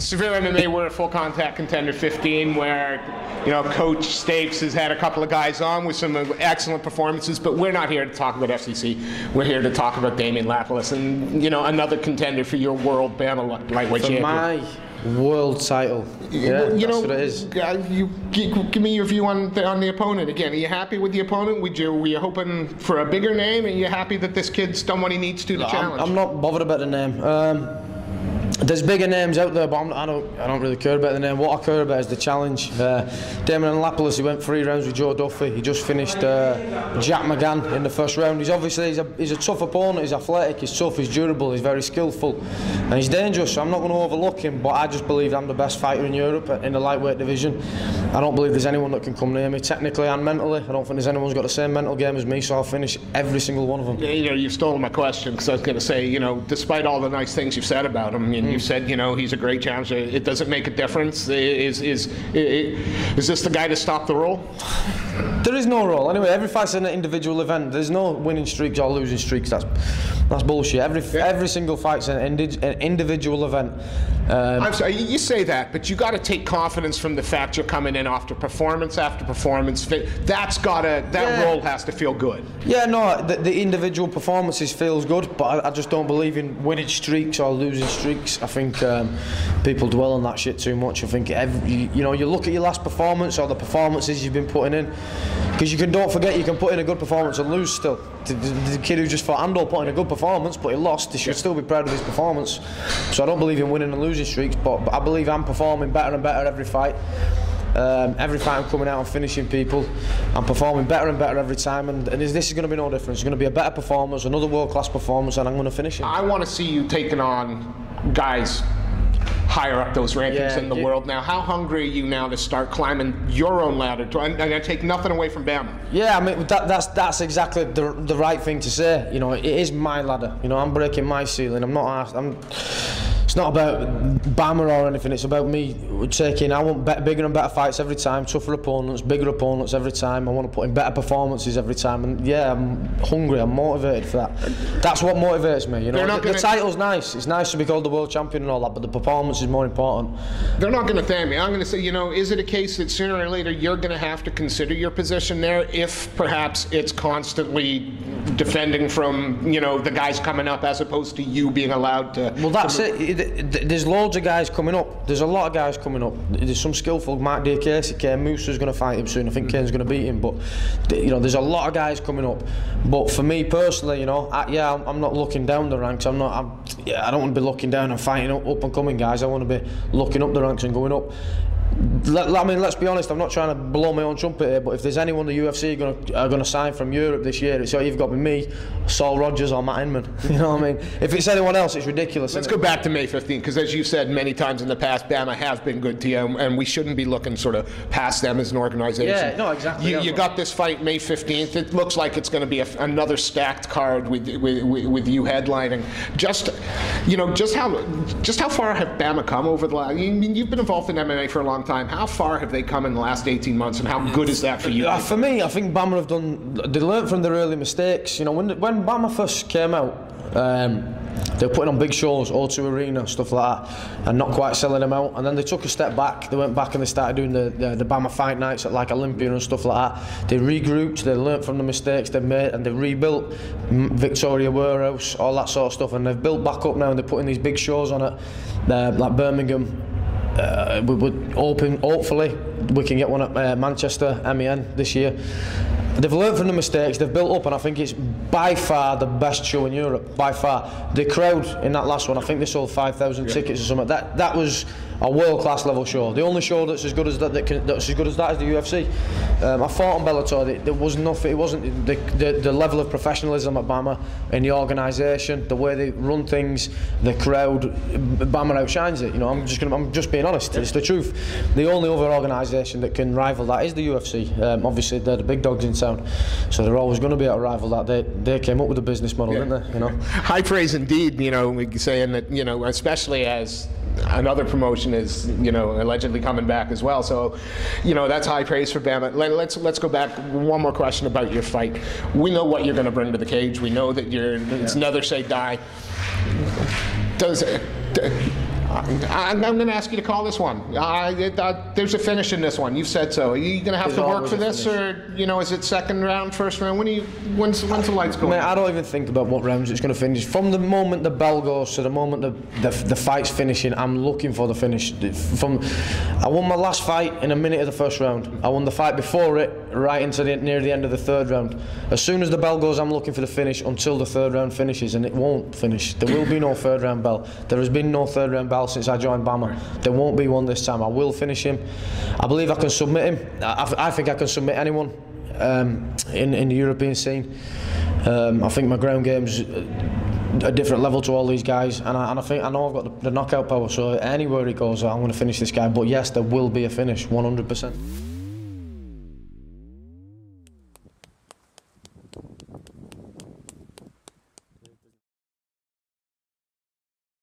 SevereMMA, we're a full contact contender 15, where, you know, Coach Stapes has had a couple of guys on with some excellent performances, but we're not here to talk about FCC. We're here to talk about Damien Lapalus and, you know, another contender for your world BAMMA lightweight champion. My world title. Yeah, you know, that's what it is. You give me your view on the opponent again. Are you happy with the opponent? Were you hoping for a bigger name? Are you happy that this kid's done what he needs to challenge? I'm not bothered about the name. There's bigger names out there, but I don't really care about the name. What I care about is the challenge. Damien Lapalus, he went 3 rounds with Joe Duffy. He just finished Jack McGann in the first round. He's a tough opponent. He's athletic, he's tough, he's durable, he's very skillful, and he's dangerous. So I'm not going to overlook him. But I just believe I'm the best fighter in Europe in the lightweight division. I don't believe there's anyone that can come near me, technically and mentally. I don't think there's anyone who's got the same mental game as me. So I'll finish every single one of them. Yeah, you know, you've stolen my question, because I was going to say, you know, despite all the nice things you've said about him, you said, you know, he's a great challenger. It doesn't make a difference. Is this the guy to stop the roll? There is no role. Anyway, every fight's an individual event. There's no winning streaks or losing streaks. That's bullshit. Every single fight's an individual event. I'm sorry, you say that, but you got to take confidence from the fact you're coming in after performance after performance. That role has to feel good. Yeah, no, the individual performances feels good, but I just don't believe in winning streaks or losing streaks. I think people dwell on that shit too much. I think you know, you look at your last performance or the performances you've been putting in, because don't forget you can put in a good performance and lose still. The kid who just fought Andor put in a good performance, but he lost. He should still be proud of his performance. So I don't believe in winning and losing streaks, but I believe I'm performing better and better every fight. Every fight I'm coming out and finishing people. I'm performing better and better every time, and this is going to be no difference. It's going to be a better performance, another world-class performance, and I'm going to finish it. I want to see you taking on guys higher up those rankings in the world now. How hungry are you now to start climbing your own ladder? And I take nothing away from BAMMA. Yeah, I mean that's exactly the right thing to say. You know, it is my ladder. You know, I'm breaking my ceiling. It's not about BAMMA or anything. It's about me taking. I want bigger and better fights every time, tougher opponents, bigger opponents every time. I want to put in better performances every time. And yeah, I'm hungry. I'm motivated for that. That's what motivates me. You know, the title's nice. It's nice to be called the world champion and all that, but the performance is more important. They're not going to thank me. I'm going to say, you know, is it a case that sooner or later you're going to have to consider your position there, if perhaps it's constantly defending from, you know, the guys coming up as opposed to you being allowed to? Well, that's it. There's loads of guys coming up. There's a lot of guys coming up. There's some skillful. Mark Diakese, Kane Moosa's going to fight him soon. I think Kane's going to beat him. But you know, there's a lot of guys coming up. But for me personally, you know, I'm not looking down the ranks. I don't want to be looking down and fighting up and coming guys. I want to be looking up the ranks and going up. I mean, let's be honest, I'm not trying to blow my own trumpet here, but if there's anyone the UFC are going to sign from Europe this year, it's either got to be me, Saul Rogers or Matt Inman. You know what I mean? If it's anyone else, it's ridiculous. Let's go back to May 15th, because as you said many times in the past, BAMMA has been good to you, and we shouldn't be looking sort of past them as an organization. Yeah, no, exactly. You got this fight May 15th. It looks like it's going to be another stacked card with you headlining. Just how far have BAMMA come over the last? I mean, you've been involved in MMA for a long time. How far have they come in the last 18 months, and how good is that for you? For me, I think BAMMA have done. They learned from their early mistakes. You know, when BAMMA first came out, they were putting on big shows, O2 Arena, stuff like that, and not quite selling them out. And then they took a step back. They went back and they started doing the BAMMA fight nights at like Olympia and stuff like that. They regrouped. They learnt from the mistakes they've made, and they rebuilt Victoria Warehouse, all that sort of stuff. And they've built back up now, and they're putting these big shows on it, like Birmingham. We would open. Hopefully, we can get one at Manchester MEN this year. They've learned from the mistakes. They've built up, and I think it's by far the best show in Europe. By far, the crowd in that last one. I think they sold 5,000 tickets or something. That was a world-class level show. The only show that's as good as that is the UFC. I fought on Bellator. There was nothing. It wasn't the level of professionalism at BAMMA in the organisation, the way they run things, the crowd. BAMMA outshines it. You know, I'm just being honest. It's the truth. The only other organisation that can rival that is the UFC. Obviously, they're the big dogs in town, so they're always going to be able to rival that. They came up with a business model, didn't they? You know, high praise indeed. You know, saying that, you know, especially as another promotion is, you know, allegedly coming back as well. So, you know, that's high praise for BAMMA. Let's go back. One more question about your fight. We know what you're going to bring to the cage. We know that it's another say die. I'm going to ask you to call this one. There's a finish in this one. You've said so. Are you going to have to work for this, or is it second round, first round? When's the lights going? Man, I don't even think about what rounds it's going to finish. From the moment the bell goes to the moment the fight's finishing, I'm looking for the finish. I won my last fight in a minute of the first round. I won the fight before it, right into near the end of the third round. As soon as the bell goes, I'm looking for the finish until the third round finishes, and it won't finish. There will be no third round bell. There has been no third round bell since I joined BAMMA. There won't be one this time. I will finish him. I believe I can submit him. I think I can submit anyone in the European scene. I think my ground game's a different level to all these guys, and I know I've got the knockout power, so anywhere he goes, I'm going to finish this guy. But yes, there will be a finish, 100%.